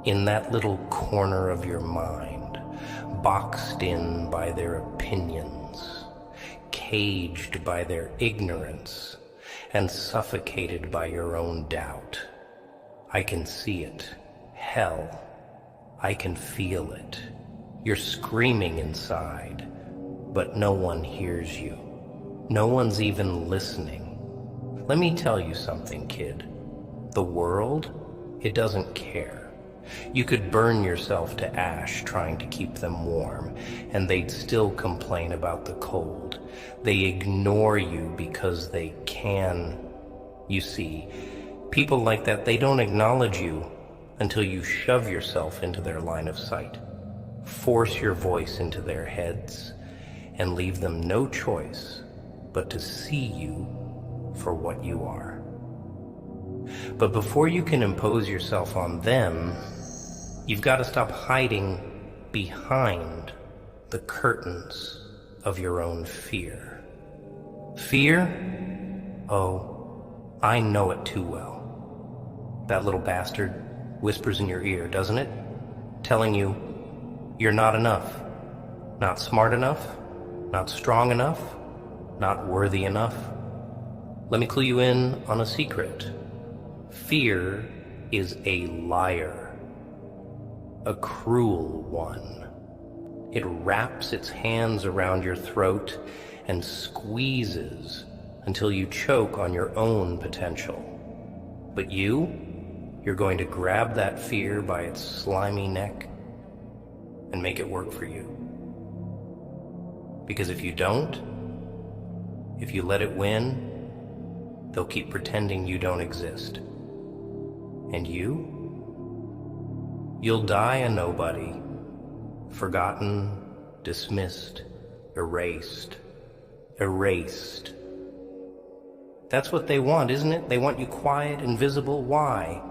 in that little corner of your mind, boxed in by their opinions, caged by their ignorance, and suffocated by your own doubt. I can see it. Hell, I can feel it. You're screaming inside, but no one hears you. No one's even listening. Let me tell you something, kid. The world, it doesn't care. You could burn yourself to ash trying to keep them warm, and they'd still complain about the cold. They ignore you because they can. You see, people like that, they don't acknowledge you until you shove yourself into their line of sight, force your voice into their heads, and leave them no choice but to see you for what you are. But before you can impose yourself on them, you've got to stop hiding behind the curtains of your own fear. Fear? Oh, I know it too well. That little bastard whispers in your ear, doesn't it? Telling you you're not enough, not smart enough, not strong enough, not worthy enough. Let me clue you in on a secret. Fear is a liar, a cruel one. It wraps its hands around your throat and squeezes until you choke on your own potential. But you're going to grab that fear by its slimy neck and make it work for you. Because if you don't, if you let it win, they'll keep pretending you don't exist. And you'll die a nobody, forgotten, dismissed, erased. That's what they want, isn't it? They want you quiet, invisible. Why?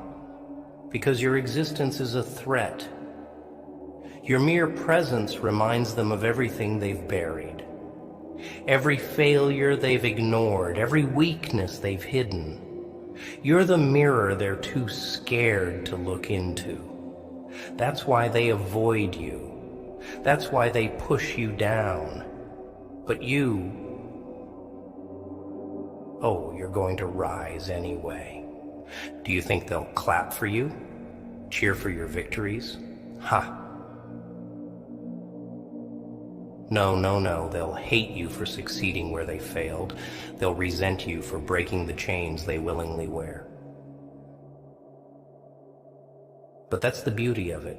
Because your existence is a threat. Your mere presence reminds them of everything they've buried, every failure they've ignored, every weakness they've hidden. You're the mirror they're too scared to look into. That's why they avoid you. That's why they push you down. But you're going to rise anyway. Do you think they'll clap for you? Cheer for your victories? Ha! No, they'll hate you for succeeding where they failed. They'll resent you for breaking the chains they willingly wear. But that's the beauty of it.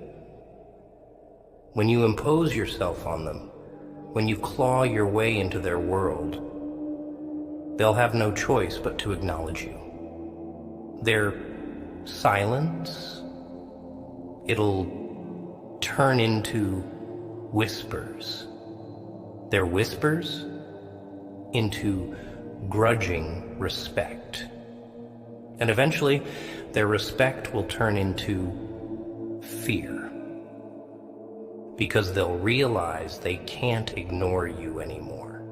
When you impose yourself on them, when you claw your way into their world, they'll have no choice but to acknowledge you. Their silence, it'll turn into whispers. Their whispers into grudging respect. And eventually, their respect will turn into fear. Because they'll realize they can't ignore you anymore.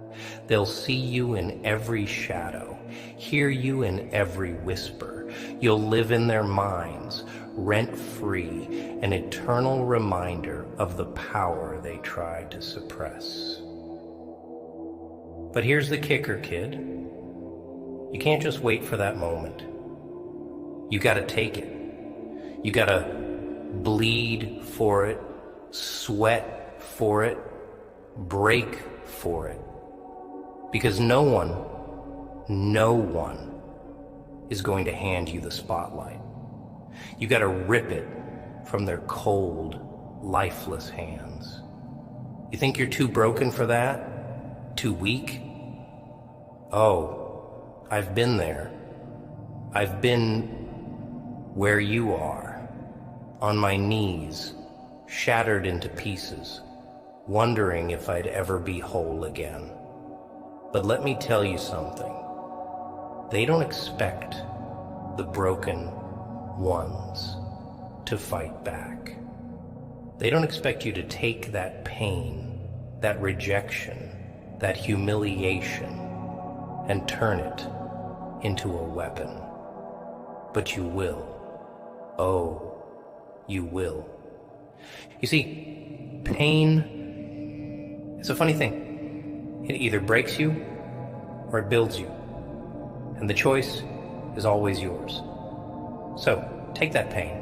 They'll see you in every shadow, hear you in every whisper. You'll live in their minds, rent-free, an eternal reminder of the power they tried to suppress. But here's the kicker, kid. You can't just wait for that moment. You gotta take it. You gotta bleed for it, sweat for it, break for it. Because no one is going to hand you the spotlight. You gotta rip it from their cold, lifeless hands. You think you're too broken for that? Too weak? Oh, I've been there. I've been where you are, on my knees, shattered into pieces, wondering if I'd ever be whole again. But let me tell you something. They don't expect the broken ones to fight back. They don't expect you to take that pain, that rejection, that humiliation, and turn it into a weapon. But you will. Oh, you will. You see, pain is a funny thing. It either breaks you or it builds you. And the choice is always yours. So, take that pain,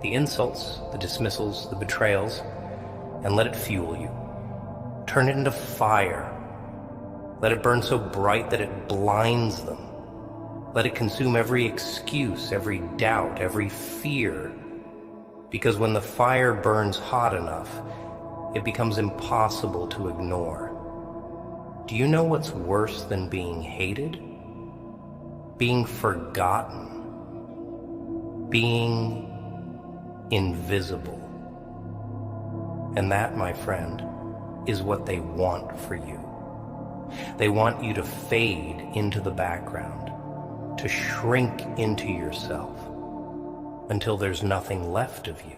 the insults, the dismissals, the betrayals, and let it fuel you. Turn it into fire. Let it burn so bright that it blinds them. Let it consume every excuse, every doubt, every fear. Because when the fire burns hot enough, it becomes impossible to ignore. Do you know what's worse than being hated? Being forgotten. Being invisible. And that, my friend, is what they want for you. They want you to fade into the background, to shrink into yourself until there's nothing left of you.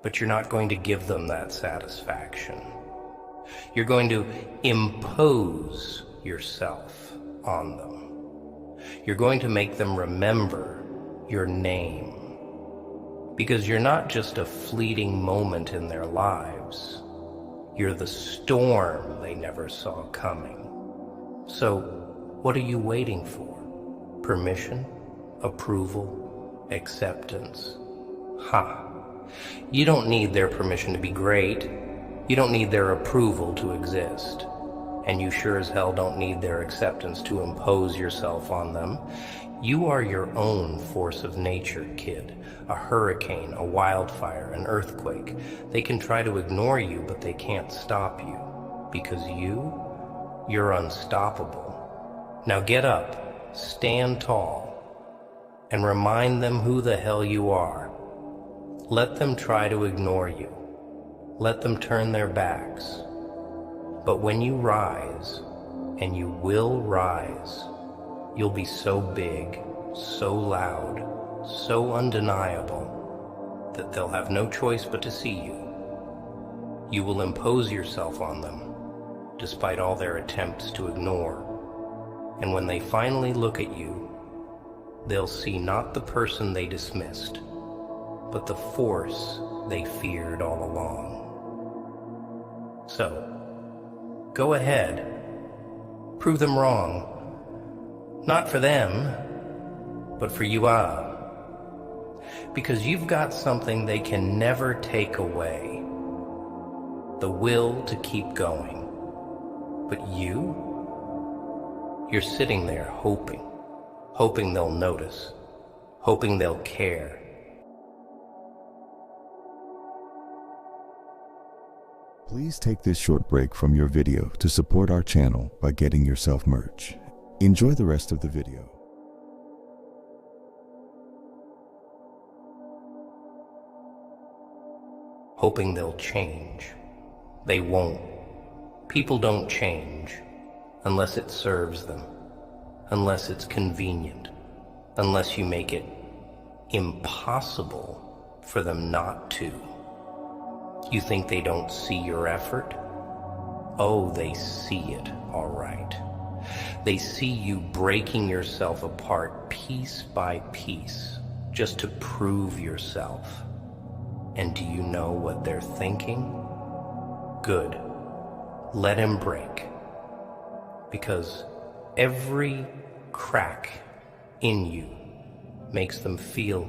But you're not going to give them that satisfaction. You're going to impose yourself on them. You're going to make them remember your name. Because you're not just a fleeting moment in their lives. You're the storm they never saw coming. So, what are you waiting for? Permission? Approval? Acceptance? Ha! You don't need their permission to be great. You don't need their approval to exist. And you sure as hell don't need their acceptance to impose yourself on them. You are your own force of nature, kid. A hurricane, a wildfire, an earthquake. They can try to ignore you, but they can't stop you. Because you're unstoppable. Now get up, stand tall, and remind them who the hell you are. Let them try to ignore you. Let them turn their backs. But when you rise, and you will rise, you'll be so big, so loud, so undeniable, that they'll have no choice but to see you. You will impose yourself on them, despite all their attempts to ignore. And when they finally look at you, they'll see not the person they dismissed, but the force they feared all along. So, go ahead. Prove them wrong. Not for them, but for you. Because you've got something they can never take away. The will to keep going. But you're sitting there hoping they'll notice, hoping they'll care. Please take this short break from your video to support our channel by getting yourself merch. Enjoy the rest of the video. Hoping they'll change. They won't. People don't change unless it serves them, unless it's convenient, unless you make it impossible for them not to. You think they don't see your effort? Oh, they see it, all right. They see you breaking yourself apart piece by piece just to prove yourself. And do you know what they're thinking? Good. Let him break. Because every crack in you makes them feel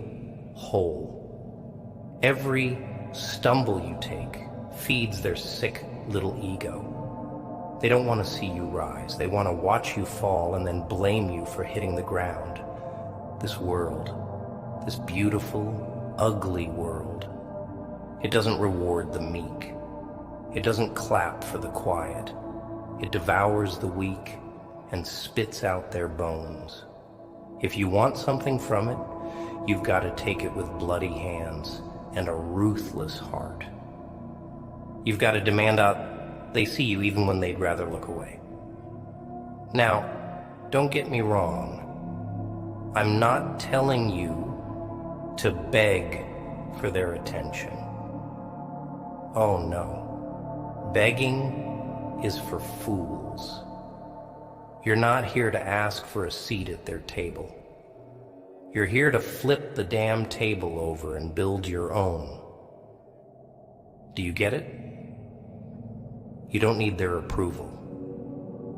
whole. Every stumble you take feeds their sick little ego. They don't want to see you rise. They want to watch you fall and then blame you for hitting the ground. This world, this beautiful, ugly world, it doesn't reward the meek. It doesn't clap for the quiet. It devours the weak and spits out their bones. If you want something from it, you've got to take it with bloody hands and a ruthless heart. You've got to demand out they see you even when they'd rather look away. Now, don't get me wrong. I'm not telling you to beg for their attention. Oh no. Begging is for fools. You're not here to ask for a seat at their table. You're here to flip the damn table over and build your own. Do you get it? You don't need their approval.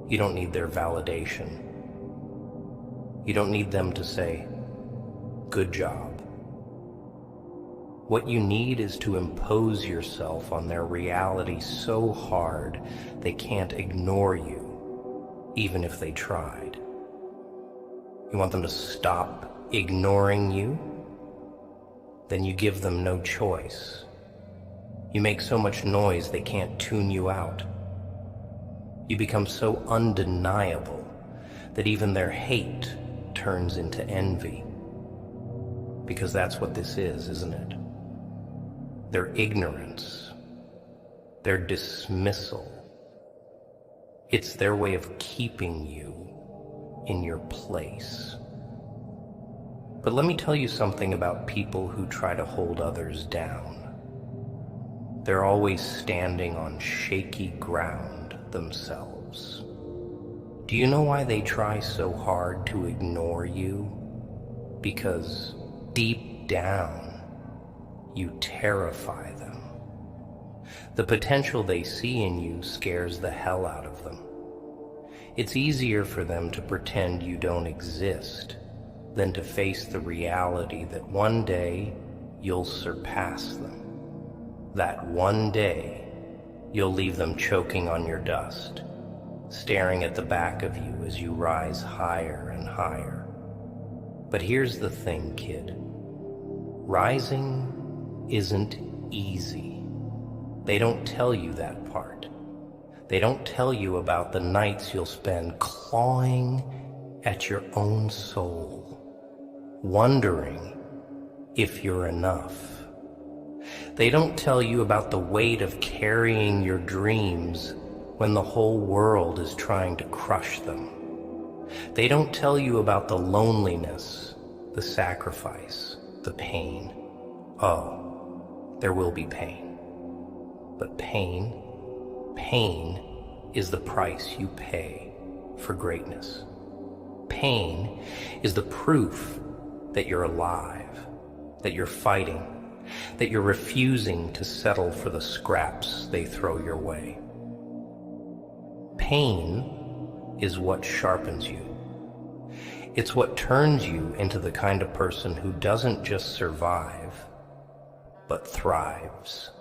You don't need their validation. You don't need them to say, "Good job." What you need is to impose yourself on their reality so hard they can't ignore you, even if they tried. You want them to stop ignoring you? Then you give them no choice. You make so much noise they can't tune you out. You become so undeniable that even their hate turns into envy. Because that's what this is, isn't it? Their ignorance, their dismissal. It's their way of keeping you in your place. But let me tell you something about people who try to hold others down. They're always standing on shaky ground themselves. Do you know why they try so hard to ignore you? Because deep down, you terrify them. The potential they see in you scares the hell out of them. It's easier for them to pretend you don't exist than to face the reality that one day you'll surpass them. That one day you'll leave them choking on your dust, staring at the back of you as you rise higher and higher. But here's the thing, kid. Rising isn't easy. They don't tell you that part. They don't tell you about the nights you'll spend clawing at your own soul, wondering if you're enough. They don't tell you about the weight of carrying your dreams when the whole world is trying to crush them. They don't tell you about the loneliness, the sacrifice, the pain. Oh, there will be pain. But pain is the price you pay for greatness. Pain is the proof that you're alive, that you're fighting, that you're refusing to settle for the scraps they throw your way. Pain is what sharpens you. It's what turns you into the kind of person who doesn't just survive, but thrives.